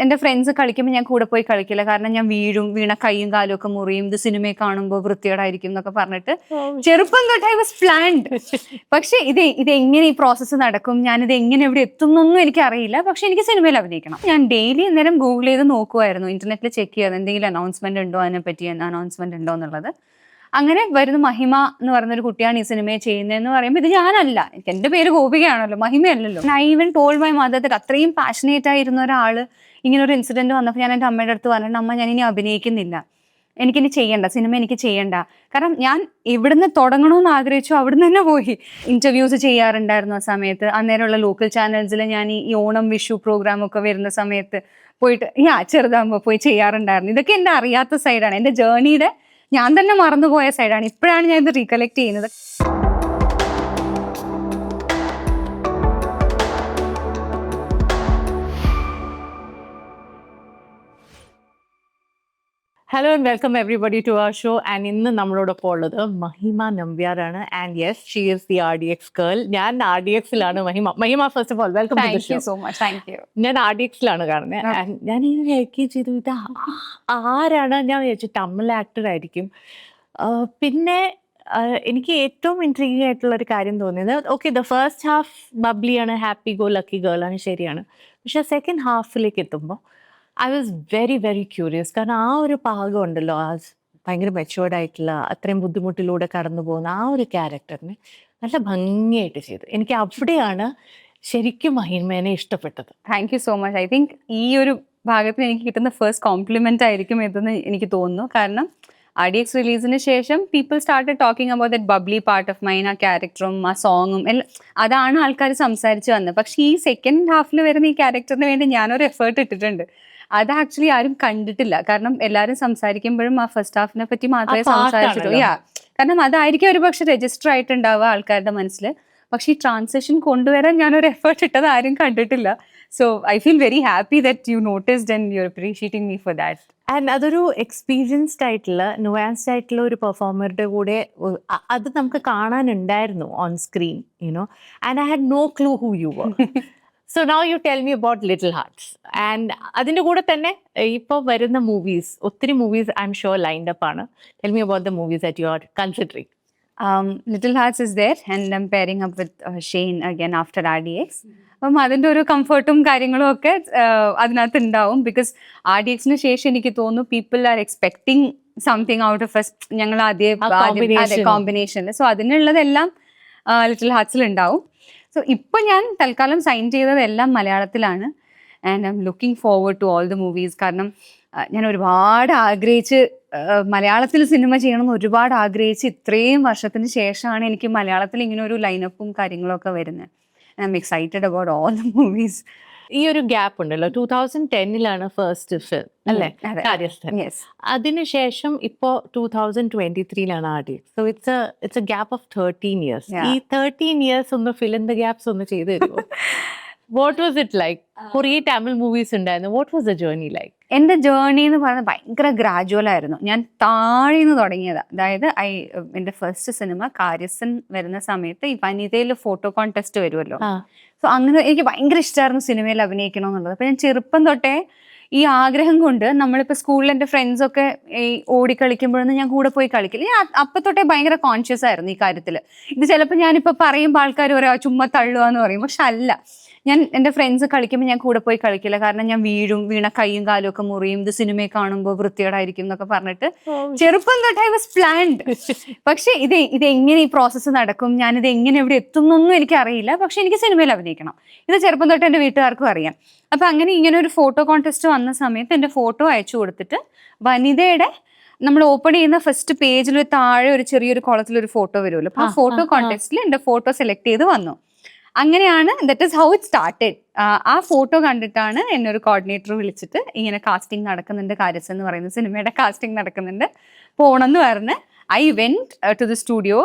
എൻ്റെ ഫ്രണ്ട്സ് കളിക്കുമ്പോൾ ഞാൻ കൂടെ പോയി കളിക്കില്ല. കാരണം ഞാൻ വീണ കൈയും കാലും ഒക്കെ മുറിയും, ഇത് സിനിമയെ കാണുമ്പോൾ വൃത്തികേടായിരിക്കും എന്നൊക്കെ പറഞ്ഞിട്ട് ചെറുപ്പം തൊട്ട് ഐ വാസ് പ്ലാൻഡ്. പക്ഷെ ഇതെങ്ങനെ ഈ പ്രോസസ്സ് നടക്കും, ഞാനിത് എങ്ങനെ ഇവിടെ എത്തുന്നൊന്നും എനിക്ക് അറിയില്ല. പക്ഷെ എനിക്ക് സിനിമയിൽ അഭിനയിക്കണം. ഞാൻ ഡെയിലി അന്നേരം ഗൂഗിൾ ചെയ്ത് നോക്കുമായിരുന്നു, ഇന്റർനെറ്റിൽ ചെക്ക് ചെയ്ത് എന്തെങ്കിലും അനൗൺസ്മെന്റ് ഉണ്ടോ, അതിനെപ്പറ്റി അനൗൺസ്മെന്റ് ഉണ്ടോ എന്നുള്ളത്. അങ്ങനെ വരുന്ന മഹിമ എന്ന് പറയുന്നൊരു കുട്ടിയാണ് ഈ സിനിമയെ ചെയ്യുന്നതെന്ന് പറയുമ്പോൾ ഇത് ഞാനല്ല, എൻ്റെ പേര് ഗോപികയാണല്ലോ, മഹിമയല്ലല്ലോ. I even told my mother that അത്രയും പാഷനേറ്റ് ആയിരുന്ന ഒരാൾ ഇങ്ങനെ ഒരു ഇൻസിഡന്റ് വന്നപ്പോൾ ഞാൻ എൻ്റെ അമ്മയുടെ അടുത്ത് പറഞ്ഞിട്ട്, അമ്മ ഞാൻ ഇനി അഭിനയിക്കുന്നില്ല, എനിക്കിനി ചെയ്യണ്ട, സിനിമ എനിക്ക് ചെയ്യണ്ട. കാരണം ഞാൻ ഇവിടുന്ന് തുടങ്ങണമെന്ന് ആഗ്രഹിച്ചു, അവിടുന്ന് തന്നെ പോയി ഇന്റർവ്യൂസ് ചെയ്യാറുണ്ടായിരുന്നു. ആ സമയത്ത് അന്നേരമുള്ള ലോക്കൽ ചാനൽസിൽ ഞാൻ ഈ ഓണം വിഷു പ്രോഗ്രാം ഒക്കെ വരുന്ന സമയത്ത് പോയിട്ട് ചെറുതാകുമ്പോൾ പോയി ചെയ്യാറുണ്ടായിരുന്നു. ഇതൊക്കെ എൻ്റെ അറിയാത്ത സൈഡാണ്, എൻ്റെ ജേർണിയുടെ ഞാൻ തന്നെ മറന്നുപോയ സൈഡാണ്. ഇപ്പോഴാണ് ഞാൻ ഇത് റീകലക്ട് ചെയ്യുന്നത്. Hello and welcome everybody to our show. And ഇന്ന് നമ്മളോടൊപ്പം ഉള്ളത് മഹിമ നമ്പ്യാരാണ്. And yes, she is the RDX girl. ഞാൻ RDXലാണ്. Mahima first of all welcome to the show. So much, thank you. ഞാൻ RDXലാണ് കാണുന്നത്. ആൻഡ് ഞാൻ ഇങ്ങനെ വിചാരിക്കുകയും ചെയ്തു, ഇത് ആരാണ് ഞാൻ വിചാരിച്ചു തമിഴ് ആക്ടർ ആയിരിക്കും. പിന്നെ എനിക്ക് ഏറ്റവും ഇൻട്രീഗിങ് ആയിട്ടുള്ള ഒരു കാര്യം തോന്നിയത്, ഓക്കെ ദ ഫസ്റ്റ് ഹാഫ് ബബ്ലിയാണ്, ഹാപ്പി ഗോ ലക്കി ഗേൾ ആണ്, ശരിയാണ്. പക്ഷെ സെക്കൻഡ് ഹാഫിലേക്ക് എത്തുമ്പോൾ I was very very curious. കാരണം ആ ഒരു പാകം ഉണ്ടല്ലോ, ആ ഭയങ്കര മെച്ചുവേർഡ് ആയിട്ടുള്ള അത്രയും ബുദ്ധിമുട്ടിലൂടെ കടന്നു പോകുന്ന ആ ഒരു ക്യാരക്ടറിനെ നല്ല ഭംഗിയായിട്ട് ചെയ്തു. എനിക്ക് അവിടെയാണ് ശരിക്കും മഹിമേനെ ഇഷ്ടപ്പെട്ടത്. Thank you so much. I think ഈ ഒരു ഭാഗത്തിന് എനിക്ക് കിട്ടുന്ന ഫസ്റ്റ് കോംപ്ലിമെന്റ് ആയിരിക്കും ഇതെന്ന് എനിക്ക് തോന്നുന്നു. കാരണം RDX റിലീസിന് ശേഷം people started talking about that bubbly part of mine, ആ ക്യാരക്ടറും ആ സോങ്ങും എല്ലാം അതാണ് ആൾക്കാർ സംസാരിച്ച് വന്നത്. പക്ഷേ ഈ സെക്കൻഡ് ഹാഫിൽ വരുന്ന ഈ ക്യാരക്ടറിന് വേണ്ടി ഞാനൊരു എഫേർട്ട് ഇട്ടിട്ടുണ്ട്. അത് ആക്ച്വലി ആരും കണ്ടിട്ടില്ല. കാരണം എല്ലാവരും സംസാരിക്കുമ്പോഴും ആ ഫസ്റ്റ് ഹാഫിനെ പറ്റി മാത്രമേ സംസാരിച്ചിട്ടുള്ളൂ. കാരണം അതായിരിക്കും ഒരു പക്ഷെ രജിസ്റ്റർ ആയിട്ടുണ്ടാവുക ആൾക്കാരുടെ മനസ്സിൽ. പക്ഷെ ഈ ട്രാൻസിഷൻ കൊണ്ടുവരാൻ ഞാനൊരു എഫേർട്ട് ഇട്ടത് ആരും കണ്ടിട്ടില്ല. So I feel very happy that you noticed and you are appreciating me for that. And അതൊരു എക്സ്പീരിയൻസ്ഡ് ആയിട്ടുള്ള നുവാൻസ്ഡ് ആയിട്ടുള്ള ഒരു പെർഫോമറുടെ കൂടെ അത് നമുക്ക് കാണാനുണ്ടായിരുന്നു on screen, you know. And I had no clue who you were. So now you tell me about little hearts. And അതിൻ്റെ കൂടെ തന്നെ ഇപ്പോൾ വരുന്ന മൂവീസ്, ഒത്തിരി movies I am sure lined up ആണ്. Tell me about the movies that you are considering. Little Hearts is there and I'm pairing up with Shane again after RDX. അപ്പം അതിൻ്റെ ഒരു കംഫർട്ടും കാര്യങ്ങളും ഒക്കെ അതിനകത്ത് ഉണ്ടാവും. ബിക്കോസ് RDXന് ശേഷം എനിക്ക് തോന്നുന്നു people are expecting something out of S, ഞങ്ങൾ അതേ കോമ്പിനേഷനിൽ. സോ അതിനുള്ളതെല്ലാം ലിറ്റിൽ ഹാർട്സിൽ ഉണ്ടാവും. സോ ഇപ്പം ഞാൻ തൽക്കാലം സൈൻ ചെയ്തതെല്ലാം മലയാളത്തിലാണ്. And I am looking forward to all the movies. കാരണം ഞാൻ ഒരുപാട് ആഗ്രഹിച്ച് മലയാളത്തിൽ സിനിമ ചെയ്യണമെന്ന് ഒരുപാട് ആഗ്രഹിച്ച് ഇത്രയും വർഷത്തിന് ശേഷമാണ് എനിക്ക് മലയാളത്തിൽ ഇങ്ങനെ ഒരു ലൈനപ്പും കാര്യങ്ങളൊക്കെ വരുന്നത്. I M excited about all the movies. ഈ ഒരു ഗ്യാപ്പ് ഉണ്ടല്ലോ, 2010 ഫസ്റ്റ് ഫിലിം അല്ലേ കാര്യസ്ഥൻ. അതിനുശേഷം ഇപ്പോ 2023 RDX. So it's A gap of 13 years. ഈ 13 years ഒന്ന് ഫിൽ ഇൻ ദ ഗ്യാപ്സ് ഒന്ന് ചെയ്തു തരുമോ? What was it like? കുറേ തമിഴ് മൂവീസ് ഉണ്ടായിരുന്നു. What was the journey like? എൻ്റെ ജേർണി എന്ന് പറയുന്നത് ഭയങ്കര ഗ്രാജുവൽ ആയിരുന്നു. ഞാൻ താഴെ നിന്ന് തുടങ്ങിയതാണ്. അതായത് എൻ്റെ ഫസ്റ്റ് സിനിമ കാര്യസ്ഥൻ വരുന്ന സമയത്ത് ഈ വനിതയിൽ ഫോട്ടോ കോൺടെസ്റ്റ് വരുമല്ലോ. സോ അങ്ങനെ എനിക്ക് ഭയങ്കര ഇഷ്ടമായിരുന്നു സിനിമയിൽ അഭിനയിക്കണമെന്നുള്ളത്. അപ്പം ഞാൻ ചെറുപ്പം തൊട്ടേ ഈ ആഗ്രഹം കൊണ്ട് നമ്മളിപ്പോൾ സ്കൂളിൽ എൻ്റെ ഫ്രണ്ട്സൊക്കെ ഈ ഓടിക്കളിക്കുമ്പോഴൊന്നും ഞാൻ കൂടെ പോയി കളിക്കില്ല. ഞാൻ അപ്പം തൊട്ടേ ഭയങ്കര കോൺഷ്യസ് ആയിരുന്നു ഈ കാര്യത്തിൽ. ഇത് ചിലപ്പോൾ ഞാനിപ്പോൾ പറയുമ്പോൾ ആൾക്കാർ പറയാം ചുമ്മാ തള്ളുക എന്ന് പറയും. പക്ഷെ അല്ല, ഞാൻ എൻ്റെ ഫ്രണ്ട്സ് കളിക്കുമ്പോൾ ഞാൻ കൂടെ പോയി കളിക്കില്ല. കാരണം ഞാൻ വീണ കൈയും കാലും ഒക്കെ മുറിയും, ഇത് സിനിമയെ കാണുമ്പോൾ വൃത്തികേടായിരിക്കും എന്നൊക്കെ പറഞ്ഞിട്ട് ചെറുപ്പം തൊട്ട് ഐ വാസ് പ്ലാൻഡ്. പക്ഷെ ഇതെങ്ങനെ ഈ പ്രോസസ്സ് നടക്കും, ഞാനിത് എങ്ങനെ ഇവിടെ എത്തുന്നൊന്നും എനിക്ക് അറിയില്ല. പക്ഷെ എനിക്ക് സിനിമയിൽ അഭിനയിക്കണം, ഇത് ചെറുപ്പം തൊട്ട് എൻ്റെ വീട്ടുകാർക്കും അറിയാം. അപ്പം അങ്ങനെ ഇങ്ങനെ ഒരു ഫോട്ടോ കോൺടെസ്റ്റ് വന്ന സമയത്ത് എൻ്റെ ഫോട്ടോ അയച്ചു കൊടുത്തിട്ട് വനിതയുടെ നമ്മൾ ഓപ്പൺ ചെയ്യുന്ന ഫസ്റ്റ് പേജിൽ താഴെ ഒരു ചെറിയൊരു കോളത്തിലൊരു ഫോട്ടോ വരുമല്ലോ. അപ്പം ആ ഫോട്ടോ കോൺടെസ്റ്റിൽ എൻ്റെ ഫോട്ടോ സെലക്ട് ചെയ്ത് വന്നു. അങ്ങനെയാണ്, that is how it started. ആ ഫോട്ടോ കണ്ടിട്ടാണ് എന്നെ ഒരു കോർഡിനേറ്റർ വിളിച്ചിട്ട് ഇങ്ങനെ കാസ്റ്റിംഗ് നടക്കുന്നുണ്ട്, കാര്യസ്ഥൻ എന്ന് പറയുന്ന സിനിമയുടെ കാസ്റ്റിംഗ് നടക്കുന്നുണ്ട്, പോകണമെന്ന് പറഞ്ഞ് I went to the studio,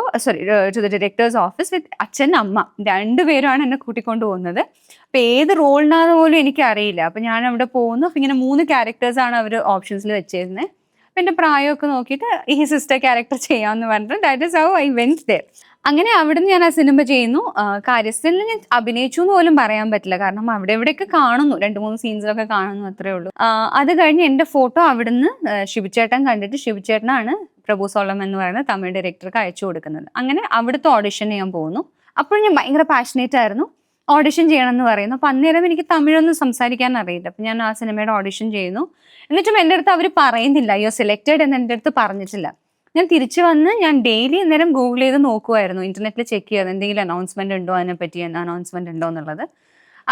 to the director's office with അച്ഛൻ അമ്മ. രണ്ടുപേരുമാണ് എന്നെ കൂട്ടിക്കൊണ്ട് പോകുന്നത്. അപ്പം ഏത് റോളിനാന്ന് പോലും എനിക്ക് അറിയില്ല. അപ്പം ഞാൻ അവിടെ പോകുന്നു. അപ്പം ഇങ്ങനെ 3 ക്യാരക്ടേഴ്സാണ് അവർ ഓപ്ഷൻസിൽ വെച്ചിരുന്നത്. അപ്പം എൻ്റെ പ്രായമൊക്കെ നോക്കിയിട്ട് ഈ സിസ്റ്റർ ക്യാരക്ടർ ചെയ്യാമെന്ന് പറഞ്ഞിട്ട് that is how I went there. അങ്ങനെ അവിടുന്ന് ഞാൻ ആ സിനിമ ചെയ്യുന്നു. കാര്യസ്ഥലിൽ ഞാൻ അഭിനയിച്ചു എന്ന് പോലും പറയാൻ പറ്റില്ല, കാരണം അവിടെ എവിടെയൊക്കെ കാണുന്നു, 2-3 സീൻസിലൊക്കെ കാണുന്നു, അത്രേ ഉള്ളൂ. അത് കഴിഞ്ഞ് എൻ്റെ ഫോട്ടോ അവിടുന്ന് ശിവചേട്ടൻ കണ്ടിട്ട് ശിവചേട്ടനാണ് പ്രഭു സോളം എന്ന് പറയുന്ന തമിഴ് ഡയറക്ടർക്ക് അയച്ചു കൊടുക്കുന്നത്. അങ്ങനെ അവിടുത്തെ ഓഡിഷൻ ചെയ്യാൻ പോകുന്നു. അപ്പോൾ ഞാൻ ഭയങ്കര പാഷനേറ്റ് ആയിരുന്നു. ഓഡിഷൻ ചെയ്യണം എന്ന് പറയുന്നു. അപ്പം അന്നേരം എനിക്ക് തമിഴൊന്നും സംസാരിക്കാൻ അറിയില്ല. അപ്പം ഞാൻ ആ സിനിമയുടെ ഓഡിഷൻ ചെയ്യുന്നു. എന്നിട്ടും എൻ്റെ അടുത്ത് അവർ പറയുന്നില്ല യു സെലക്റ്റഡ് എന്ന് എൻ്റെ അടുത്ത് പറഞ്ഞിട്ടില്ല. ഞാൻ തിരിച്ചു വന്ന് ഞാൻ ഡെയിലി അന്നേരം ഗൂഗിൾ ചെയ്ത് നോക്കുമായിരുന്നു, ഇന്റർനെറ്റിൽ ചെക്ക് ചെയ്യാതെ എന്തെങ്കിലും അനൗൺസ്മെന്റ് ഉണ്ടോ, അതിനെപ്പറ്റി അനൗൺസ്മെന്റ് ഉണ്ടോ എന്നുള്ളത്.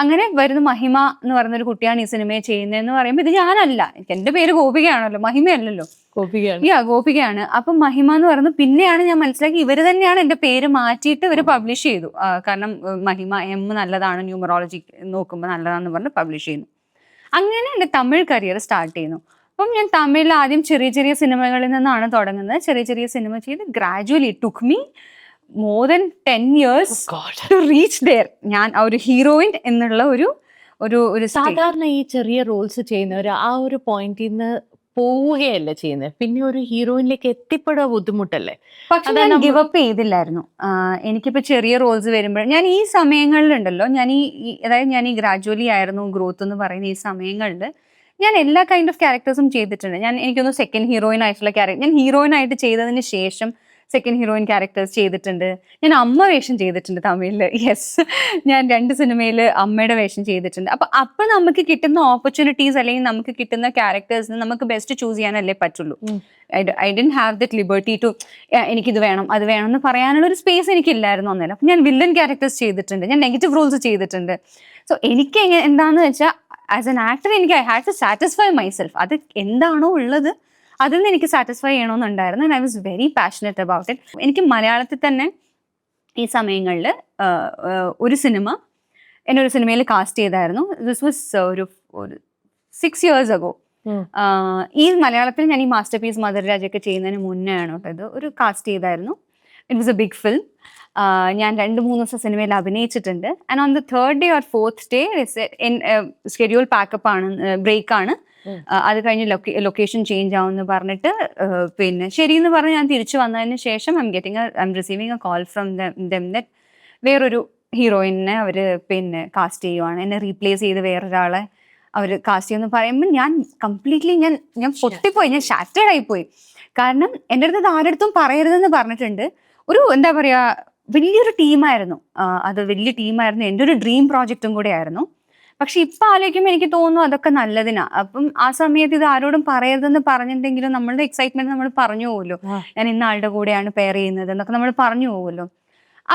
അങ്ങനെ വരുന്ന മഹിമ എന്ന് പറയുന്നൊരു കുട്ടിയാണ് ഈ സിനിമയെ ചെയ്യുന്നതെന്ന് പറയുമ്പോൾ ഇത് ഞാനല്ല, എൻ്റെ പേര് ഗോപികയാണല്ലോ, മഹിമയല്ലല്ലോ. ഗോപികയാണ്. അപ്പം മഹിമ എന്ന് പറയുന്നത് പിന്നെയാണ് ഞാൻ മനസ്സിലാക്കി ഇവർ തന്നെയാണ് എൻ്റെ പേര് മാറ്റിയിട്ട് ഇവർ പബ്ലിഷ് ചെയ്തു. കാരണം മഹിമ എം നല്ലതാണ്, ന്യൂമറോളജി നോക്കുമ്പോൾ നല്ലതാണെന്ന് പറഞ്ഞ് പബ്ലിഷ് ചെയ്യുന്നു. അങ്ങനെ എൻ്റെ തമിഴ് കരിയർ സ്റ്റാർട്ട് ചെയ്യുന്നു. അപ്പം ഞാൻ തമിഴിൽ ആദ്യം ചെറിയ ചെറിയ സിനിമകളിൽ നിന്നാണ് തുടങ്ങുന്നത്. ചെറിയ ചെറിയ സിനിമ ചെയ്ത് gradually took me more than 10 years to reach there. ഞാൻ ആ ഒരു ഹീറോയിൻ എന്നുള്ള ഒരു സാധാരണ ഈ ചെറിയ റോൾസ് ചെയ്യുന്നവർ ആ ഒരു പോയിന്റിൽ നിന്ന് പോവുകയല്ല ചെയ്യുന്നത്, പിന്നെ ഒരു ഹീറോയിനിലേക്ക് എത്തിപ്പെടുക ബുദ്ധിമുട്ടല്ലേ? പക്ഷെ ഞാൻ ഗിവ് അപ്പ് ചെയ്തില്ലായിരുന്നു. എനിക്കിപ്പോൾ ചെറിയ റോൾസ് വരുമ്പോൾ ഞാൻ ഈ സമയങ്ങളിലുണ്ടല്ലോ, അതായത് ഞാൻ ഈ ഗ്രാജുവലി ആയിരുന്നു ഗ്രോത്ത് എന്ന് പറയുന്ന ഈ സമയങ്ങളിൽ ഞാൻ എല്ലാ കൈൻഡ് ഓഫ് ക്യാരക്ടേഴ്സും ചെയ്തിട്ടുണ്ട്. എനിക്കൊന്ന് സെക്കൻഡ് ഹീറോയിൻ ആയിട്ടുള്ള ക്യാരക്ടർ, ഞാൻ ഹീറോയിൻ ആയിട്ട് ചെയ്തതിന് ശേഷം സെക്കൻഡ് ഹീറോയിൻ ക്യാരക്ടേഴ്സ് ചെയ്തിട്ടുണ്ട്. ഞാൻ അമ്മ വേഷം ചെയ്തിട്ടുണ്ട് തമിഴിൽ. യെസ്, ഞാൻ 2 സിനിമയിൽ അമ്മയുടെ വേഷം ചെയ്തിട്ടുണ്ട്. അപ്പോൾ നമുക്ക് കിട്ടുന്ന ഓപ്പർച്യൂണിറ്റീസ് അല്ലെങ്കിൽ നമുക്ക് കിട്ടുന്ന ക്യാരക്ടേഴ്സിന് നമുക്ക് ബെസ്റ്റ് ചൂസ് ചെയ്യാനല്ലേ പറ്റുള്ളൂ. I didn't have that liberty to എനിക്കിത് വേണം അത് വേണം എന്ന് പറയാനുള്ള ഒരു സ്പേസ് എനിക്കില്ലായിരുന്നു അന്നേരം. അപ്പം ഞാൻ വില്ലൻ ക്യാരക്ടേഴ്സ് ചെയ്തിട്ടുണ്ട്, ഞാൻ നെഗറ്റീവ് റോൾസ് ചെയ്തിട്ടുണ്ട്. സോ എനിക്ക് എന്താണെന്ന് വെച്ചാൽ ആസ് എൻ ആക്ടർ എനിക്ക് I had to satisfy myself. അത് എന്താണോ ഉള്ളത് അതിൽ നിന്ന് എനിക്ക് സാറ്റിസ്ഫൈ ചെയ്യണമെന്നുണ്ടായിരുന്നു. And I was very passionate about it. എനിക്ക് മലയാളത്തിൽ തന്നെ ഈ സമയങ്ങളിൽ ഒരു എന്നെ ഒരു സിനിമയിൽ കാസ്റ്റ് ചെയ്തായിരുന്നു. ദിസ് വാസ് ഒരു 6 years ago. ഈ മലയാളത്തിൽ ഞാൻ ഈ മാസ്റ്റർ പീസ് മധുരരാജൊക്കെ ചെയ്യുന്നതിന് മുന്നേ ആണ് കേട്ടോ ഇത് ഒരു കാസ്റ്റ് ചെയ്തായിരുന്നു. It was a big film. ഞാൻ 2-3 ദിവസം സിനിമയിൽ അഭിനയിച്ചിട്ടുണ്ട്. And on the 3rd day or 4th day schedule pack up ആണ്, ബ്രേക്കാണ്. അത് കഴിഞ്ഞ് ലൊക്കേഷൻ ചേഞ്ച് ആവുമെന്ന് പറഞ്ഞിട്ട് പിന്നെ ശരിയെന്ന് പറഞ്ഞ് ഞാൻ തിരിച്ചു വന്നതിന് ശേഷം I M receiving A call from them that വേറൊരു ഹീറോയിനെ അവർ പിന്നെ കാസ്റ്റ് ചെയ്യുവാണ്, എന്നെ റീപ്ലേസ് ചെയ്ത് വേറൊരാളെ അവർ കാസ്റ്റ് ചെയ്യുമെന്ന് പറയുമ്പോൾ ഞാൻ കംപ്ലീറ്റ്ലി ഞാൻ പൊട്ടിപ്പോയി, ഞാൻ ഷാറ്റേഡ് ആയിപ്പോയി. കാരണം എൻ്റെ അടുത്ത് ആരുടെ അടുത്തും പറയരുതെന്ന് പറഞ്ഞിട്ടുണ്ട്. ഒരു എന്താ പറയുക, വലിയൊരു ടീമായിരുന്നു അത്, വലിയ ടീമായിരുന്നു, എൻ്റെ ഒരു ഡ്രീം പ്രോജക്റ്റും കൂടെ ആയിരുന്നു. പക്ഷെ ഇപ്പം ആലോചിക്കുമ്പോൾ എനിക്ക് തോന്നുന്നു അതൊക്കെ നല്ലതിനാ. അപ്പം ആ സമയത്ത് ഇത് ആരോടും പറയരുതെന്ന് പറഞ്ഞിട്ടുണ്ടെങ്കിലും നമ്മളുടെ എക്സൈറ്റ്മെന്റ് നമ്മൾ പറഞ്ഞു പോകുമല്ലോ, ഞാൻ ഇന്ന ആളുടെ കൂടെയാണ് പെയർ ചെയ്യുന്നത് എന്നൊക്കെ നമ്മൾ പറഞ്ഞു പോകുമല്ലോ.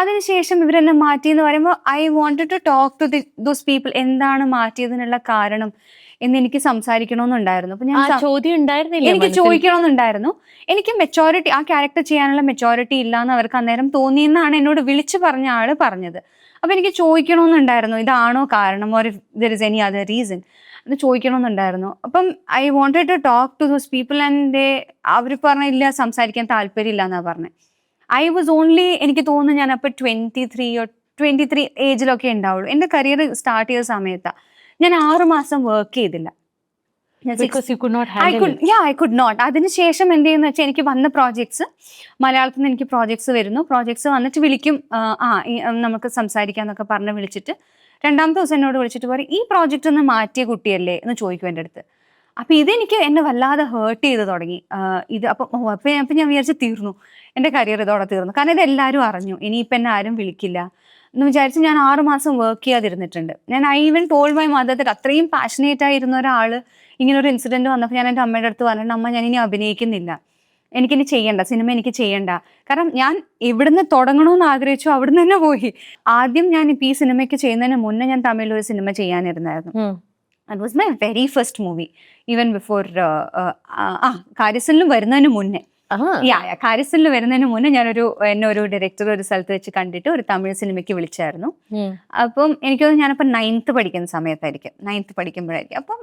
അതിനുശേഷം ഇവരെന്നെ മാറ്റി എന്ന് പറയുമ്പോൾ I wanted to talk to those people. എന്താണ് മാറ്റിയതിനുള്ള കാരണം എന്ന് എനിക്ക് സംസാരിക്കണമെന്നുണ്ടായിരുന്നു. അപ്പൊ ഞാൻ എനിക്ക് ചോദിക്കണമെന്നുണ്ടായിരുന്നു. എനിക്ക് മെച്ചോറിറ്റി, ആ ക്യാരക്ടർ ചെയ്യാനുള്ള മെച്ചോറിറ്റി ഇല്ലാന്ന് അവർക്ക് അന്നേരം തോന്നിയെന്നാണ് എന്നോട് വിളിച്ചു പറഞ്ഞ ആള് പറഞ്ഞത്. അപ്പൊ എനിക്ക് ചോദിക്കണമെന്നുണ്ടായിരുന്നു, ഇതാണോ കാരണം, or if there is any other reason എന്ന് ചോദിക്കണമെന്നുണ്ടായിരുന്നു. അപ്പം I wanted to talk to those people and അവർ പറഞ്ഞില്ല, സംസാരിക്കാൻ താല്പര്യമില്ല എന്നാ പറഞ്ഞത്. ഐ വാസ് ഓൺലി, എനിക്ക് തോന്നുന്നു ഞാൻ അപ്പോൾ 23 ഏജിലൊക്കെ ഉണ്ടാവുള്ളൂ. എൻ്റെ കരിയർ സ്റ്റാർട്ട് ചെയ്ത സമയത്താണ്. ഞാൻ 6 മാസം വർക്ക് ചെയ്തില്ല. I could not. അതിനുശേഷം എന്ത് ചെയ്യുന്ന വെച്ചാൽ എനിക്ക് വന്ന പ്രോജക്ട്സ്, മലയാളത്തിൽ നിന്ന് എനിക്ക് പ്രോജക്ട്സ് വരുന്നു. പ്രോജക്ട്സ് വന്നിട്ട് വിളിക്കും, നമുക്ക് സംസാരിക്കാന്നൊക്കെ പറഞ്ഞ് വിളിച്ചിട്ട് 2ാമത്തെ ദിവസം എന്നോട് വിളിച്ചിട്ട് പറയും, ഈ പ്രോജക്റ്റ് ഒന്ന് മാറ്റിയ കുട്ടിയല്ലേ എന്ന് ചോദിക്കും എൻ്റെ അടുത്ത്. അപ്പം ഇതെനിക്ക് എന്നെ വല്ലാതെ ഹേർട്ട് ചെയ്ത് തുടങ്ങി. അപ്പം ഞാൻ വിചാരിച്ച് തീർന്നു, എൻ്റെ കരിയർ ഇതോടെ തീർന്നു. കാരണം ഇതെല്ലാവരും അറിഞ്ഞു, ഇനിയിപ്പം എന്നെ ആരും വിളിക്കില്ല എന്ന് വിചാരിച്ച് ഞാൻ 6 മാസം വർക്ക് ചെയ്യാതിരുന്നിട്ടുണ്ട്. ഞാൻ I even told my mother that അത്രയും പാഷനേറ്റ് ആയിരുന്ന ഒരാൾ ഇങ്ങനൊരു ഇൻസിഡൻറ്റ് വന്നപ്പോൾ ഞാൻ എൻ്റെ അമ്മയുടെ അടുത്ത് പറഞ്ഞിട്ട്, അമ്മ ഞാനിനി അഭിനയിക്കുന്നില്ല, എനിക്കിനി ചെയ്യണ്ട, സിനിമ എനിക്ക് ചെയ്യണ്ട. കാരണം ഞാൻ എവിടുന്ന് തുടങ്ങണമെന്ന് ആഗ്രഹിച്ചു അവിടുന്ന് തന്നെ പോയി. ആദ്യം ഞാൻ ഇപ്പം ഈ സിനിമയ്ക്ക് ചെയ്യുന്നതിന് മുന്നേ ഞാൻ തമിഴിൽ ഒരു സിനിമ ചെയ്യാനിരുന്നായിരുന്നു. That was my very first movie, even before കാര്യസ്ഥലിൽ വരുന്നതിന് മുന്നേ. കാര്യസ്ഥലിൽ വരുന്നതിന് മുന്നേ എന്നെ ഒരു ഡയറക്ടർ ഒരു സ്ഥലത്ത് വെച്ച് കണ്ടിട്ട് ഒരു തമിഴ് സിനിമയ്ക്ക് വിളിച്ചായിരുന്നു. അപ്പം എനിക്കൊന്ന് ഞാനിപ്പോൾ 9th പഠിക്കുന്ന സമയത്തായിരിക്കും, 9th പഠിക്കുമ്പോഴായിരിക്കും. അപ്പം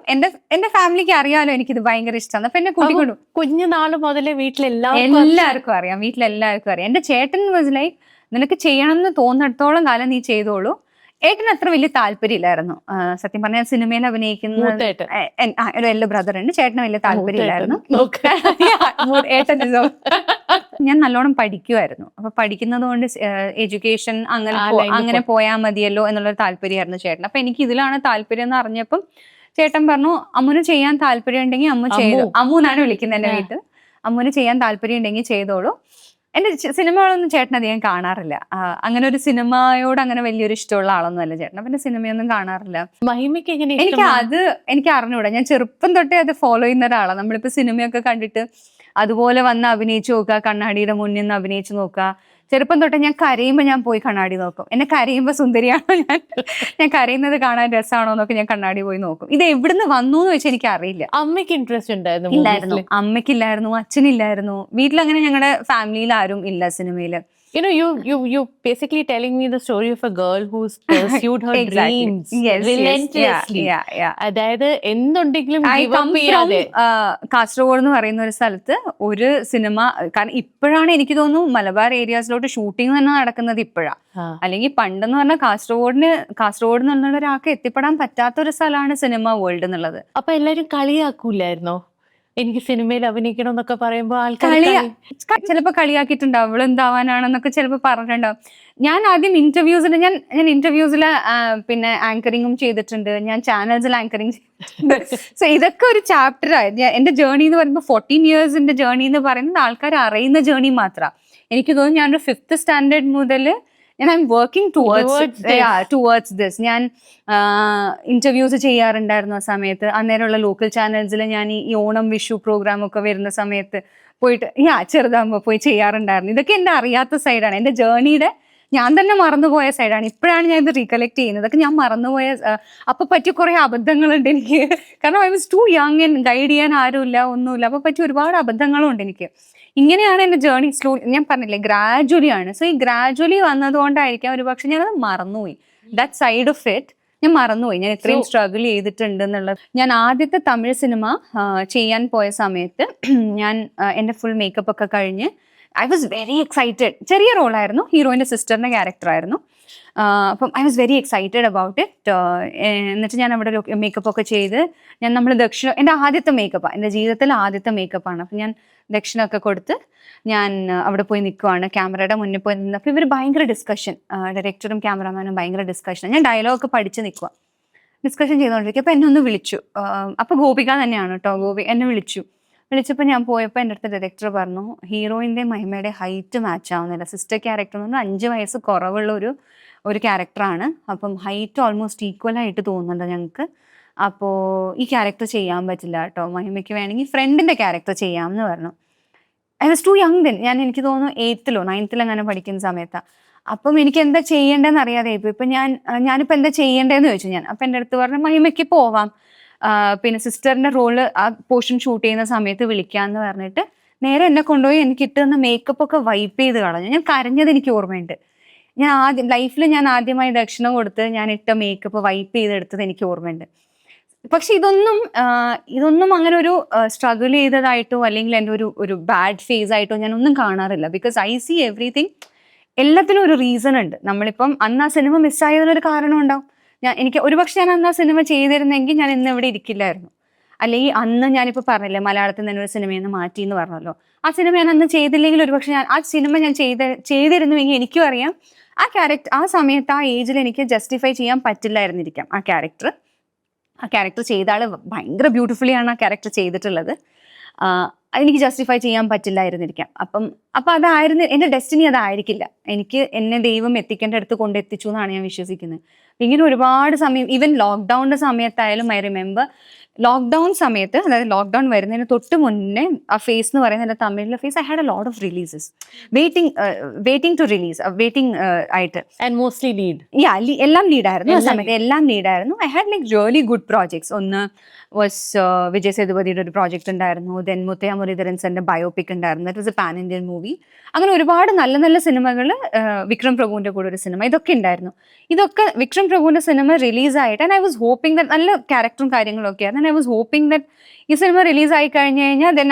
എൻ്റെ ഫാമിലിക്ക് അറിയാലോ എനിക്കിത് ഭയങ്കര ഇഷ്ടമാണ്. അപ്പൊ എന്നെ കൂട്ടിക്കൊണ്ടു. കുഞ്ഞുനാള് മുതലേ എല്ലാവർക്കും അറിയാം, വീട്ടിലെല്ലാവർക്കും അറിയാം. എൻ്റെ ചേട്ടൻ വാസ് ലൈക്ക്, നിനക്ക് ചെയ്യണം എന്ന് തോന്നിടത്തോളം കാലം നീ ചെയ്തോളൂ, ഏട്ടന് അത്ര വലിയ താല്പര്യമില്ലായിരുന്നു. സത്യം പറഞ്ഞാൽ സിനിമയിൽ അഭിനയിക്കുന്ന മൂത്തേട്ടൻ. ഒരു എല്ലാം ബ്രദർ ഉണ്ട്. ചേട്ടന് വലിയ താല്പര്യമില്ലായിരുന്നു. ഏട്ടൻ ഞാൻ നല്ലോണം പഠിക്കുമായിരുന്നു. അപ്പൊ പഠിക്കുന്നത് കൊണ്ട് എഡ്യൂക്കേഷൻ അങ്ങനെ പോയാൽ മതിയല്ലോ എന്നുള്ളൊരു താല്പര്യമായിരുന്നു ചേട്ടൻ. അപ്പൊ എനിക്ക് ഇതിലാണ് താല്പര്യം എന്ന് അറിഞ്ഞപ്പം ചേട്ടൻ പറഞ്ഞു, അമ്മുന് ചെയ്യാൻ താല്പര്യം ഉണ്ടെങ്കിൽ അമ്മു ചെയ്തു. അമ്മു എന്നാണ് വിളിക്കുന്നത് എന്റെ വീട്ടിൽ. അമ്മുന് ചെയ്യാൻ താല്പര്യം ഉണ്ടെങ്കിൽ ചെയ്തോളൂ. എന്റെ സിനിമകളൊന്നും ചേട്ടൻ അധികം കാണാറില്ല. അങ്ങനെ ഒരു സിനിമയോട് അങ്ങനെ വലിയൊരു ഇഷ്ടമുള്ള ആളൊന്നും അല്ല ചേട്ടൻ. പിന്നെ സിനിമയൊന്നും കാണാറില്ല. മഹിമയ്ക്ക് എങ്ങനെ എനിക്ക് അറിഞ്ഞൂടാ. ഞാൻ ചെറുപ്പം തൊട്ടേ അത് ഫോളോ ചെയ്യുന്ന ഒരാളാണ്. നമ്മളിപ്പോ സിനിമയൊക്കെ കണ്ടിട്ട് അതുപോലെ വന്ന് അഭിനയിച്ചു നോക്കുക, കണ്ണാടിയുടെ മുന്നിൽ നിന്ന് അഭിനയിച്ചു നോക്കുക. ചെറുപ്പം തൊട്ട് ഞാൻ കരയുമ്പോൾ ഞാൻ പോയി കണ്ണാടി നോക്കും. എന്നെ കരയുമ്പോൾ സുന്ദരിയാണോ ഞാൻ കരയുന്നത് കാണാൻ രസമാണോ എന്നൊക്കെ ഞാൻ കണ്ണാടി പോയി നോക്കും. ഇത് എവിടുന്ന് വന്നു എന്ന് വെച്ചാൽ എനിക്ക് അറിയില്ല. അമ്മയ്ക്ക് ഇൻട്രസ്റ്റ് ഇല്ലായിരുന്നു. അമ്മയ്ക്കില്ലായിരുന്നു, അച്ഛനില്ലായിരുന്നു. വീട്ടിലങ്ങനെ ഞങ്ങളുടെ ഫാമിലിയിൽ ആരും ഇല്ല സിനിമയില്. You basically telling me the story of a girl who's pursued her dreams relentlessly. അതായത് എന്തുണ്ടെങ്കിലും കാസർഗോഡ് എന്ന് പറയുന്ന ഒരു സ്ഥലത്ത് ഒരു സിനിമ, കാരണം ഇപ്പോഴാണ് എനിക്ക് തോന്നുന്നു മലബാർ ഏരിയാസിലോട്ട് ഷൂട്ടിംഗ് തന്നെ നടക്കുന്നത് ഇപ്പോഴാ. അല്ലെങ്കിൽ പണ്ടെന്ന് പറഞ്ഞാൽ കാസർഗോഡ് എന്നുള്ള ഒരാൾക്ക് എത്തിപ്പെടാൻ പറ്റാത്ത ഒരു സ്ഥലമാണ് സിനിമ വേൾഡ് എന്നുള്ളത്. അപ്പൊ എല്ലാരും കളിയാക്കൂലായിരുന്നോ എനിക്ക് സിനിമയിൽ അഭിനയിക്കണം എന്നൊക്കെ പറയുമ്പോ? ചിലപ്പോ കളിയാക്കിയിട്ടുണ്ടാവും, അവളെന്താവാനാണെന്നൊക്കെ ചിലപ്പോ പറഞ്ഞിട്ടുണ്ടാവും. ഞാൻ ആദ്യം ഞാൻ ഇന്റർവ്യൂസിൽ പിന്നെ ആങ്കറിങ്ങും ചെയ്തിട്ടുണ്ട്, ഞാൻ ചാനൽസിൽ ആങ്കറിങ് ചെയ്തിട്ടുണ്ട്. സോ ഇതൊക്കെ ഒരു ചാപ്റ്റർ ആയിരുന്നു. എന്റെ ജേർണി എന്ന് പറയുമ്പോൾ 14 ഇയേഴ്സിന്റെ ജേർണി എന്ന് പറയുന്നത് ആൾക്കാർ അറിയുന്ന ജേർണി മാത്രമാണ്. എനിക്ക് തോന്നുന്നു ഞാനൊരു 5th സ്റ്റാൻഡേർഡ് മുതൽ I'm working towards this. ഞാൻ ഇന്റർവ്യൂസ് ചെയ്യാറുണ്ടായിരുന്നു ആ സമയത്ത്. അന്നേരമുള്ള ലോക്കൽ ചാനൽസിൽ ഞാൻ ഈ ഓണം വിഷു പ്രോഗ്രാം ഒക്കെ വരുന്ന സമയത്ത് പോയിട്ട് ചെറുതാകുമ്പോൾ പോയി ചെയ്യാറുണ്ടായിരുന്നു. ഇതൊക്കെ എൻ്റെ അറിയാത്ത സൈഡാണ്. എൻ്റെ ജേർണിയുടെ ഞാൻ തന്നെ മറന്നുപോയ സൈഡാണ്. ഇപ്പോഴാണ് ഞാൻ ഇത് റീകളക്ട് ചെയ്യുന്നത്. അതൊക്കെ ഞാൻ മറന്നുപോയ അപ്പൊ പറ്റിയ കുറെ അബദ്ധങ്ങളുണ്ട് എനിക്ക്. കാരണം I was too young and guide ചെയ്യാൻ ആരുമില്ല, ഒന്നുമില്ല. അപ്പൊ പറ്റിയ ഒരുപാട് അബദ്ധങ്ങളുണ്ട് എനിക്ക്. ഇങ്ങനെയാണ് എൻ്റെ ജേർണി. സ്ലോ, ഞാൻ പറഞ്ഞില്ലേ, ഗ്രാജുവലി ആണ്. സോ ഈ ഗ്രാജുവലി വന്നതുകൊണ്ടായിരിക്കാം ഒരു പക്ഷെ ഞാനത് മറന്നുപോയി. ദാറ്റ് സൈഡ് ഓഫ് ഇറ്റ് ഞാൻ മറന്നുപോയി. ഞാൻ ഇത്രയും സ്ട്രഗിൾ ചെയ്തിട്ടുണ്ട് എന്നുള്ളത്. ഞാൻ ആദ്യത്തെ തമിഴ് സിനിമ ചെയ്യാൻ പോയ സമയത്ത് ഞാൻ എൻ്റെ ഫുൾ മേക്കപ്പ് ഒക്കെ കഴിഞ്ഞ് ഐ വാസ് വെരി എക്സൈറ്റഡ്. ചെറിയ റോളായിരുന്നു, ഹീറോയിൻ്റെ സിസ്റ്ററിൻ്റെ ക്യാരക്ടറായിരുന്നു. അപ്പം I was very excited about it. എന്നിട്ട് ഞാൻ അവിടെ മേക്കപ്പ് ഒക്കെ ചെയ്ത് നമ്മൾ എൻ്റെ ആദ്യത്തെ മേക്കപ്പാണ്, എൻ്റെ ജീവിതത്തിലെ ആദ്യത്തെ മേക്കപ്പാണ്. അപ്പം ഞാൻ ദക്ഷിണമൊക്കെ കൊടുത്ത് ഞാൻ അവിടെ പോയി നിൽക്കുവാണ്, ക്യാമറയുടെ മുന്നിൽ പോയി നിന്ന്. അപ്പോൾ ഇവർ ഭയങ്കര ഡിസ്കഷൻ, ഡയറക്ടറും ക്യാമറമാനും ഭയങ്കര ഡിസ്കഷൻ. ഞാൻ ഡയലോഗൊക്കെ പഠിച്ച് നിൽക്കുക, ഡിസ്കഷൻ ചെയ്തുകൊണ്ടിരിക്കുക. അപ്പോൾ എന്നെ ഒന്ന് വിളിച്ചു. അപ്പോൾ ഗോപിക തന്നെയാണ് കേട്ടോ, എന്നെ വിളിച്ചപ്പോൾ ഞാൻ പോയപ്പോൾ എൻ്റെ അടുത്ത് ഡയറക്ടർ പറഞ്ഞു, ഹീറോയിൻ്റെ മഹിമയുടെ ഹൈറ്റ് മാച്ച് ആവുന്നില്ല. സിസ്റ്റർ ക്യാരക്ടർ എന്ന് പറഞ്ഞാൽ 5 വയസ്സ് കുറവുള്ള ഒരു ക്യാരക്ടറാണ്. അപ്പം ഹൈറ്റ് ഓൾമോസ്റ്റ് ഈക്വലായിട്ട് തോന്നുന്നുണ്ട് ഞങ്ങൾക്ക്. അപ്പോൾ ഈ ക്യാരക്ടർ ചെയ്യാൻ പറ്റില്ല കേട്ടോ, മഹിമയ്ക്ക് വേണമെങ്കിൽ ഫ്രണ്ടിൻ്റെ ക്യാരക്ടർ ചെയ്യാമെന്ന് പറഞ്ഞു. I was too young then. എനിക്ക് തോന്നുന്നു 8th or 9th അങ്ങനെ പഠിക്കുന്ന സമയത്താണ്. അപ്പം എനിക്ക് എന്താ ചെയ്യേണ്ടതെന്ന് അറിയാതെ ഇപ്പം ഞാനിപ്പോൾ എന്താ ചെയ്യേണ്ടതെന്ന് ചോദിച്ചു ഞാൻ. അപ്പം എൻ്റെ അടുത്ത് പറഞ്ഞു, മഹിമയ്ക്ക് പോവാം, പിന്നെ സിസ്റ്ററിൻ്റെ റോള് ആ പോർഷൻ ഷൂട്ട് ചെയ്യുന്ന സമയത്ത് വിളിക്കാമെന്ന് പറഞ്ഞിട്ട് നേരെ എന്നെ കൊണ്ടുപോയി എനിക്ക് ഇട്ടുന്ന മേക്കപ്പ് ഒക്കെ വൈപ്പ് ചെയ്ത് കളഞ്ഞു. ഞാൻ കരഞ്ഞത് എനിക്ക് ഓർമ്മയുണ്ട്. ലൈഫിൽ ഞാൻ ആദ്യമായി ദക്ഷിണ കൊടുത്ത് ഞാൻ ഇട്ട മേക്കപ്പ് വൈപ്പ് ചെയ്തെടുത്തത് എനിക്ക് ഓർമ്മയുണ്ട്. പക്ഷെ ഇതൊന്നും അങ്ങനെ ഒരു സ്ട്രഗിൾ ചെയ്തതായിട്ടോ അല്ലെങ്കിൽ എൻ്റെ ഒരു ബാഡ് ഫേസ് ആയിട്ടോ ഞാൻ ഒന്നും കാണാറില്ല. ബിക്കോസ് ഐ സീ എവറിത്തിങ്, എല്ലാത്തിനും ഒരു റീസൺ ഉണ്ട്. നമ്മളിപ്പം അന്ന് ആ സിനിമ മിസ്സായതിനൊരു കാരണം ഉണ്ടാവും. എനിക്ക് ഒരുപക്ഷെ ഞാൻ അന്ന് ആ സിനിമ ചെയ്തിരുന്നെങ്കിൽ ഞാൻ ഇന്ന് ഇവിടെ ഇരിക്കില്ലായിരുന്നു. അല്ലെങ്കിൽ അന്ന് ഞാനിപ്പോൾ പറഞ്ഞില്ലേ മലയാളത്തിൽ തന്നെ ഒരു സിനിമയിൽ നിന്ന് മാറ്റി എന്ന് പറഞ്ഞല്ലോ, ആ സിനിമ ഞാൻ അന്ന് ചെയ്തില്ലെങ്കിൽ ഒരുപക്ഷെ ആ സിനിമ ഞാൻ ചെയ്തിരുന്നുവെങ്കിൽ എനിക്കും അറിയാം ആ ക്യാരക്ടർ ആ സമയത്ത് ആ ഏജിൽ എനിക്ക് ജസ്റ്റിഫൈ ചെയ്യാൻ പറ്റില്ലായിരുന്നിരിക്കാം. ആ ക്യാരക്ടർ ചെയ്ത ആൾ ഭയങ്കര ബ്യൂട്ടിഫുള്ളിയാണ് ആ ക്യാരക്ടർ ചെയ്തിട്ടുള്ളത്. എനിക്ക് ജസ്റ്റിഫൈ ചെയ്യാൻ പറ്റില്ലായിരുന്നിരിക്കാം. അപ്പം അതായിരുന്നു എൻ്റെ ഡെസ്റ്റിനി, അതായിരിക്കില്ല. എന്നെ ദൈവം എത്തിക്കേണ്ട അടുത്ത് കൊണ്ടെത്തിച്ചു എന്നാണ് ഞാൻ വിശ്വസിക്കുന്നത്. ഇങ്ങനെ ഒരുപാട് സമയം, ഈവൻ ലോക്ക്ഡൗണിൻ്റെ സമയത്തായാലും ഐ റിമെമ്പർ ലോക്ക്ഡൗൺ സമയത്ത്, അതായത് ലോക്ക്ഡൗൺ വരുന്നതിന് തൊട്ട് മുന്നേ ആ ഫേസ് എന്ന് പറയുന്നത് തമിഴിലെ face, I had a lot of releases waiting to release, waiting ആയിട്ട്. ആൻഡ് മോസ്റ്റ്ലി ലീഡ്, എല്ലാം ലീഡായിരുന്നു ആ സമയത്ത്, എല്ലാം ലീഡായിരുന്നു. I had like really good projects. ഒന്ന് വാസ് വിജയ് സേതുപതിയുടെ ഒരു പ്രോജക്റ്റ് ഉണ്ടായിരുന്നു. ദെൻ മുത്തയ്യ മുരളീധരൻ സാറിന്റെ ബയോപിക് ഉണ്ടായിരുന്നു. That was a pan Indian movie. അങ്ങനെ ഒരുപാട് നല്ല നല്ല സിനിമകൾ, വിക്രം പ്രഭുവിന്റെ കൂടെ ഒരു സിനിമ, ഇതൊക്കെ ഉണ്ടായിരുന്നു. ഇതൊക്കെ വിക്രം പ്രഭുവിന്റെ സിനിമ റിലീസായിട്ട് and I was hoping that, നല്ല ക്യാരക്ടറും കാര്യങ്ങളൊക്കെ ആയിരുന്നു. And I was hoping that ഈ സിനിമ റിലീസായി കഴിഞ്ഞ് കഴിഞ്ഞാൽ then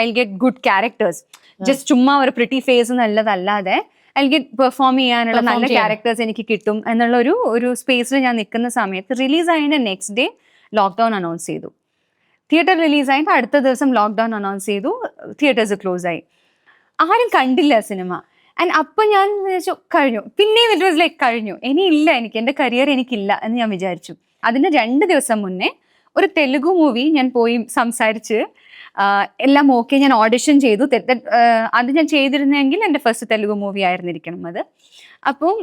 I get good characters. Just ചുമ്മാ ഒരു പ്രിറ്റി ഫേസ് എന്നുള്ളതല്ലാതെ ഐ ഗെറ്റ് പെർഫോം ചെയ്യാനുള്ള Perform നല്ല ചെയ്യാൻ. ക്യാരക്ടേഴ്സ് എനിക്ക് കിട്ടും എന്നുള്ള ഒരു സ്പേസിൽ ഞാൻ നിൽക്കുന്ന സമയത്ത് റിലീസ് ആയതിന്റെ നെക്സ്റ്റ് ഡേ ലോക്ക്ഡൌൺ അനൗൺസ് ചെയ്തു. തിയേറ്റർ റിലീസ് ആയിട്ട് അടുത്ത ദിവസം ലോക്ക്ഡൌൺ അനൗൺസ് ചെയ്തു, തിയേറ്റേഴ്സ് ക്ലോസ് ആയി. ആരും കണ്ടില്ല സിനിമ. ആൻഡ് അപ്പം ഞാൻ വിചാരിച്ചു കഴിഞ്ഞു, പിന്നെയും ഇറ്റ് വാസ് ലൈക്ക് കഴിഞ്ഞു, ഇനിയില്ല, എനിക്ക് എൻ്റെ കരിയർ എനിക്കില്ല എന്ന് ഞാൻ വിചാരിച്ചു. അതിന് 2 ദിവസം മുന്നേ ഒരു തെലുഗു മൂവി ഞാൻ പോയി സംസാരിച്ച് എല്ലാം ഓക്കെ, ഞാൻ ഓഡിഷൻ ചെയ്തു. അത് ഞാൻ ചെയ്തിരുന്നെങ്കിൽ എൻ്റെ ഫസ്റ്റ് തെലുഗു മൂവി ആയിരുന്നിരിക്കണം അത്. അപ്പം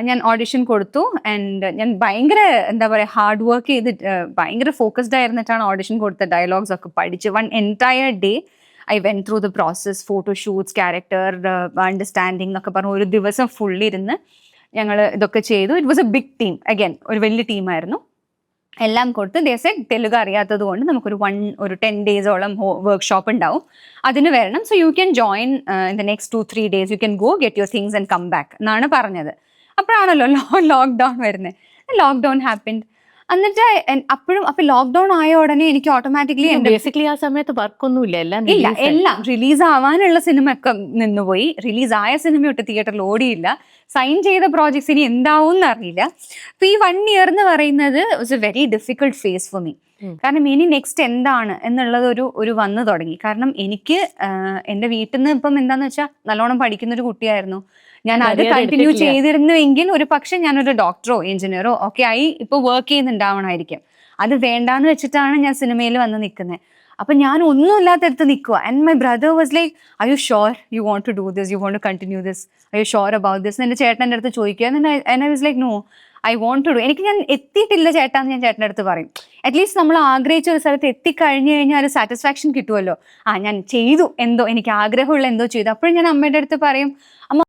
ഞാൻ ഓഡിഷൻ കൊടുത്തു. ആൻഡ് ഞാൻ ഭയങ്കര എന്താ പറയുക ഹാർഡ് വർക്ക് ചെയ്ത് ഭയങ്കര ഫോക്കസ്ഡ് ആയിരുന്നിട്ടാണ് ഓഡിഷൻ കൊടുത്ത. ഡയലോഗ്സ് ഒക്കെ പഠിച്ച് 1 entire day I went through the process, photoshoots, character understanding എന്നൊക്കെ പറഞ്ഞു ഒരു ദിവസം ഫുള്ളി ഇരുന്ന് ഞങ്ങൾ ഇതൊക്കെ ചെയ്തു. It was a big team, again ഒരു വലിയ ടീമായിരുന്നു. എല്ലാം കൊടുത്ത് ദേശം തെലുങ്ക് അറിയാത്തത് കൊണ്ട് നമുക്കൊരു 10 days-ഓളം വർക്ക്ഷോപ്പ് ഉണ്ടാവും, അതിന് വരണം. So you can join in the next 2-3 days, you can go get your things and come back എന്നാണ് പറഞ്ഞത്. അപ്പോഴാണല്ലോ ലോക്ക്ഡൗൺ വരുന്നത്. Lockdown happened. എന്നിട്ട് അപ്പൊ ലോക്ക്ഡൌൺ ആയ ഉടനെ എനിക്ക് ഓട്ടോമാറ്റിക്കലി ബേസിക്കലി ആ സമയത്ത് വർക്കൊന്നുമില്ല, എല്ലാം റിലീസ് ആവാനുള്ള സിനിമ ഒക്കെ നിന്നുപോയി. റിലീസ് ആയ സിനിമ ഒട്ട് തിയേറ്ററിൽ ഓടിയില്ല. സൈൻ ചെയ്ത പ്രോജക്ട്സ് ഇനി എന്താവും എന്നറിയില്ല. അപ്പൊ ഈ 1 year എന്ന് പറയുന്നത് was A very difficult phase for me. കാരണം ഇനി നെക്സ്റ്റ് എന്താണ് എന്നുള്ളത് ഒരു വന്നു തുടങ്ങി. കാരണം എനിക്ക് എൻ്റെ വീട്ടിൽ നിന്ന് ഇപ്പം എന്താന്ന് വെച്ചാൽ നല്ലോണം പഠിക്കുന്ന ഒരു കുട്ടിയായിരുന്നു ഞാൻ. അത് കണ്ടിന്യൂ ചെയ്തിരുന്നുവെങ്കിൽ ഒരു പക്ഷെ ഞാനൊരു ഡോക്ടറോ എഞ്ചിനീയറോ ഒക്കെ ആയി ഇപ്പൊ വർക്ക് ചെയ്യുന്നുണ്ടാവണമായിരിക്കും. അത് വേണ്ടാന്ന് വെച്ചിട്ടാണ് ഞാൻ സിനിമയിൽ വന്ന് നിൽക്കുന്നത്. അപ്പൊ ഞാൻ ഒന്നും ഇല്ലാത്തടുത്ത് നിൽക്കുക. And my brother was like, I you sure you want to do this, you want to continue this, I you sure about this? എൻ്റെ ചേട്ടൻ്റെ അടുത്ത് ചോദിക്കുക. And I was like no, I want to do. എനിക്ക് ഞാൻ എത്തിയിട്ടില്ല ചേട്ടാന്ന് ഞാൻ ചേട്ടൻ്റെ അടുത്ത് പറയും. അറ്റ്ലീസ്റ്റ് നമ്മൾ ആഗ്രഹിച്ച ഒരു സ്ഥലത്ത് എത്തിക്കഴിഞ്ഞു കഴിഞ്ഞാൽ ഒരു സാറ്റിസ്ഫാക്ഷൻ കിട്ടുമല്ലോ. ഞാൻ ചെയ്തു, എന്തോ എനിക്ക് ആഗ്രഹമുള്ള എന്തോ ചെയ്തു. അപ്പോഴും ഞാൻ അമ്മയുടെ അടുത്ത് പറയും, അമ്മ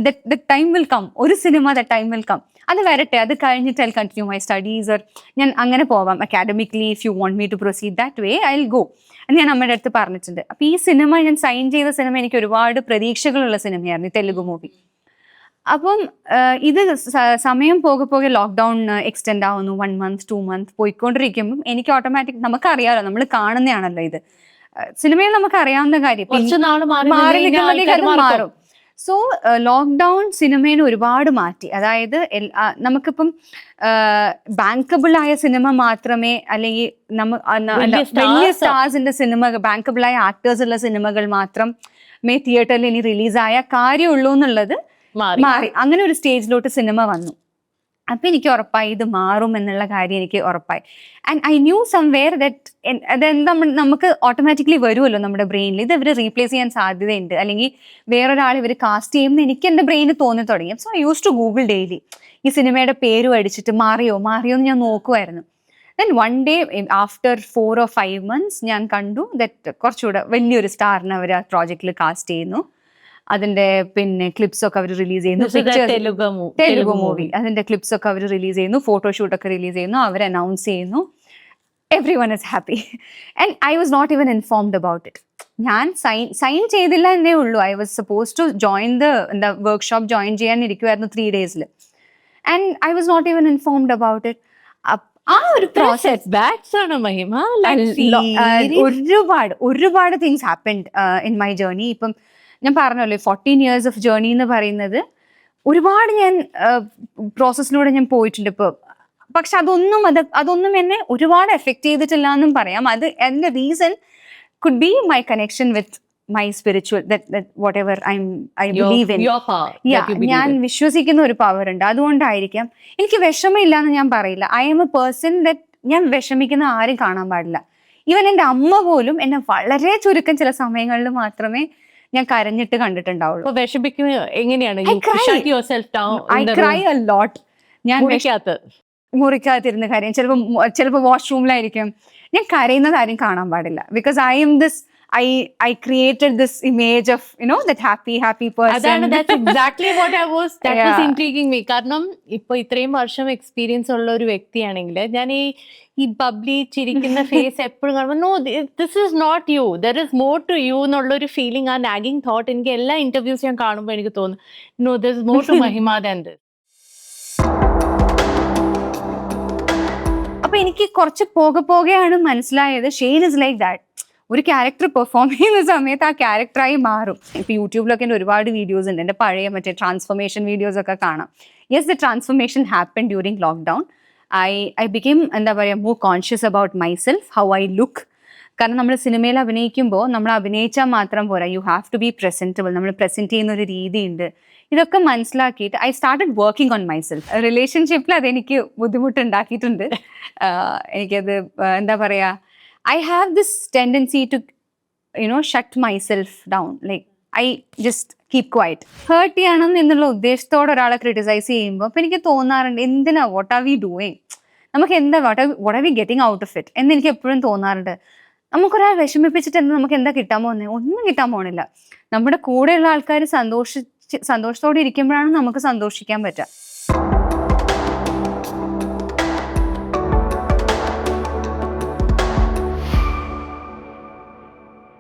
the time will come, ഒരു cinema the time will come, അത് വരട്ടെ, അത് കഴിഞ്ഞിട്ട് I'll continue my studies, or ഞാൻ അങ്ങനെ പോവാം academically, if you want me to proceed that way I'll go എന്ന് ഞാൻ അമ്മയുടെ അടുത്ത് പറഞ്ഞിട്ടുണ്ട്. അപ്പോൾ ഈ സിനിമ ഞാൻ സൈൻ ചെയ്ത സിനിമ എനിക്ക് ഒരുപാട് പ്രതീക്ഷകളുള്ള സിനിമയായിരുന്നു, തെലുഗു മൂവി. അപ്പം ഇത് സമയം പോകെ ലോക്ക്ഡൗൺ എക്സ്റ്റെൻഡ് ആവുന്നു. 1 month 2 month പോയിക്കൊണ്ടിരിക്കുമ്പം എനിക്ക് ഓട്ടോമാറ്റിക്, നമുക്കറിയാമല്ലോ, നമ്മൾ കാണുന്നതാണല്ലോ ഇത്, സിനിമയിൽ നമുക്ക് അറിയാവുന്ന കാര്യം, മാറി നിൽക്കുമ്പോഴേക്കും അത് മാറും. സോ ലോക്ക്ഡൗൺ സിനിമേനെ ഒരുപാട് മാറ്റി. അതായത് നമുക്കിപ്പം ബാങ്കബിൾ ആയ സിനിമ മാത്രമേ, അല്ലെങ്കിൽ വലിയ സ്റ്റാർസിന്റെ സിനിമ, ബാങ്കബിൾ ആയ ആക്ടേഴ്സ് ഉള്ള സിനിമകൾ മാത്രം തിയേറ്ററിൽ ഇനി റിലീസായ കാര്യമുള്ളൂ എന്നുള്ളത് മാറി. അങ്ങനെ ഒരു സ്റ്റേജിലോട്ട് സിനിമ വന്നു. അപ്പം എനിക്ക് ഉറപ്പായി ഇത് മാറും എന്നുള്ള കാര്യം എനിക്ക് ഉറപ്പായി. And I new somewhere that അതെന്താ നമുക്ക് ഓട്ടോമാറ്റിക്കലി വരുമല്ലോ നമ്മുടെ ബ്രെയിനിൽ, ഇത് ഇവർ റീപ്ലേസ് ചെയ്യാൻ സാധ്യതയുണ്ട്, അല്ലെങ്കിൽ വേറൊരാൾ ഇവർ കാസ്റ്റ് ചെയ്യുമെന്ന് എനിക്ക് എൻ്റെ ബ്രെയിനിൽ തോന്നി തുടങ്ങി. So I use to Google daily ഈ സിനിമയുടെ പേരും അടിച്ചിട്ട് മാറിയോ എന്ന് ഞാൻ നോക്കുമായിരുന്നു. Then 1 day after 4 or 5 months ഞാൻ കണ്ടു ദറ്റ് കുറച്ചുകൂടെ വലിയൊരു സ്റ്റാറിനെ അവർ ആ പ്രോജക്റ്റിൽ കാസ്റ്റ് ചെയ്യുന്നു. അതിന്റെ പിന്നെ ക്ലിപ്സ് ഒക്കെ അവർ റിലീസ് ചെയ്യുന്നു. തെലുഗു മൂവി, അതിന്റെ ക്ലിപ്സ് ഒക്കെ അവർ റിലീസ് ചെയ്യുന്നു, ഫോട്ടോഷൂട്ട് ഒക്കെ റിലീസ് ചെയ്യുന്നു, അവർ അനൗൺസ് ചെയ്യുന്നു. Everyone is happy and I was not even informed about it. ഞാൻ സൈൻ ചെയ്തില്ല എന്നേ ഉള്ളൂ. I was suppose to join the workshop, join ചെയ്യാൻ ഇരിക്കുമായിരുന്നു 3 days. And I was not even informed about it. ആ ഒരു പ്രോസസ് ഒരുപാട് things happened in my journey. ഇപ്പം ഞാൻ പറഞ്ഞല്ലോ 14 years ഓഫ് ജേർണി എന്ന് പറയുന്നത് ഒരുപാട് ഞാൻ പ്രോസസ്സിലൂടെ ഞാൻ പോയിട്ടുണ്ട് ഇപ്പോൾ. പക്ഷെ അതൊന്നും എന്നെ ഒരുപാട് എഫക്റ്റ് ചെയ്തിട്ടില്ല എന്നും പറയാം. അത് എൻ്റെ reason could be my connection with my spiritual, whatever I believe in. ഞാൻ വിശ്വസിക്കുന്ന ഒരു പവർ ഉണ്ട്, അതുകൊണ്ടായിരിക്കാം. എനിക്ക് വിഷമമില്ല എന്ന് ഞാൻ പറയില്ല. I am a person that ഞാൻ വിഷമിക്കുന്ന ആരും കാണാൻ പാടില്ല. ഈവൻ എൻ്റെ അമ്മ പോലും എന്നെ വളരെ ചുരുക്കം ചില സമയങ്ങളിൽ മാത്രമേ ഞാൻ കരഞ്ഞിട്ട് കണ്ടിട്ടുണ്ടാവുള്ളൂ. എങ്ങനെയാണ്? I cry a lot. ഞാൻ മുറിക്കകത്തിരുന്ന് കരയും. ചിലപ്പോൾ വാഷ്റൂമിലായിരിക്കും. ഞാൻ കരയുന്നത് ആരും കാണാൻ പാടില്ല. Because I M this, I created this image of, that happy person. That's exactly what I was, that was intriguing me. കാരണം ഇപ്പൊ ഇത്രയും വർഷം എക്സ്പീരിയൻസ് ഉള്ള ഒരു വ്യക്തിയാണെങ്കിൽ ഞാൻ ഈ ബബ്ലി ചിരിക്കുന്ന ഫേസ് എപ്പോഴും കാണുമ്പോൾ no, this is not you, there is more to you എന്നുള്ളൊരു ഫീലിംഗ്, ആ നാഗിങ് തോട്ട് എനിക്ക് എല്ലാ ഇന്റർവ്യൂസ് ഞാൻ കാണുമ്പോൾ എനിക്ക് തോന്നുന്നു, no, there is more to Mahima than this. അപ്പൊ എനിക്ക് കുറച്ച് പോകെയാണ് മനസ്സിലായത് ഷെയ്ൻ ഇസ് ലൈക്ക് ദാറ്റ്. ഒരു ക്യാരക്ടർ പെർഫോം ചെയ്യുന്ന സമയത്ത് ആ ക്യാരക്ടറായി മാറും. ഇപ്പൊ യൂട്യൂബിലൊക്കെ എൻ്റെ ഒരുപാട് വീഡിയോസ് ഉണ്ട്, എൻ്റെ പഴയ മറ്റേ ട്രാൻസ്ഫോർമേഷൻ വീഡിയോസ് ഒക്കെ കാണാം. Yes, the transformation happen during lockdown. I became എന്താ പറയുക more conscious about myself, how I look. കാരണം നമ്മൾ സിനിമയിൽ അഭിനയിക്കുമ്പോൾ നമ്മൾ അഭിനയിച്ചാൽ മാത്രം പോരാ, you have to be presentable. നമ്മൾ പ്രസൻറ്റ് ചെയ്യുന്ന ഒരു രീതിയുണ്ട്. ഇതൊക്കെ മനസ്സിലാക്കിയിട്ട് I started working on myself. റിലേഷൻഷിപ്പിൽ അതെനിക്ക് ബുദ്ധിമുട്ടുണ്ടാക്കിയിട്ടുണ്ട്. എനിക്കത് എന്താ പറയുക, I have this tendency to, shut myself down. Like, I just keep quiet. Hurt ചെയ്യണം എന്നുള്ള ഉദ്ദേശത്തോടെ ഒരാളെ ക്രിട്ടിസൈസ് ചെയ്യുമ്പോൾ അപ്പം എനിക്ക് തോന്നാറുണ്ട്, എന്തിനാ, വാട്ട് ആർ വി ഡൂയിങ്, നമുക്ക് എന്താ what are V getting out of it എന്ന് എനിക്ക് എപ്പോഴും തോന്നാറുണ്ട്. നമുക്കൊരാൾ വിഷമിപ്പിച്ചിട്ട് നമുക്ക് എന്താ കിട്ടാൻ പോകുന്നത്? ഒന്നും കിട്ടാൻ പോകണില്ല. നമ്മുടെ കൂടെയുള്ള ആൾക്കാർ സന്തോഷത്തോടെ ഇരിക്കുമ്പോഴാണ് നമുക്ക് സന്തോഷിക്കാൻ പറ്റുക.